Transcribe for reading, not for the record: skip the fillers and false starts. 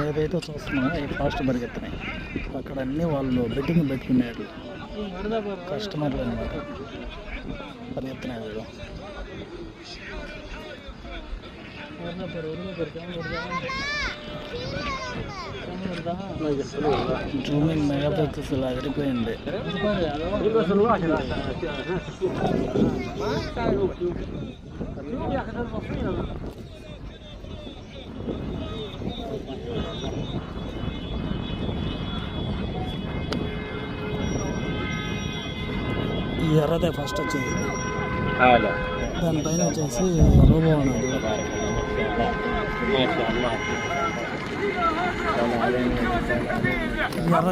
ఏదైతే చూస్తున్నామో అవి ఫాస్ట్ పరిగెత్తున్నాయి. అక్కడ అన్నీ వాళ్ళు బెట్టింగ్ పెట్టుకున్నారు, కస్టమర్లు అనమాట. పరిగెత్తున్నాయి వీళ్ళు. జూమింగ్ మెగా పిక్సెల్ అదిరిపోయింది. ఈ ఎర్రదే ఫస్ట్ వచ్చేది, దానిపైన వచ్చేసి రోబో అన్నది.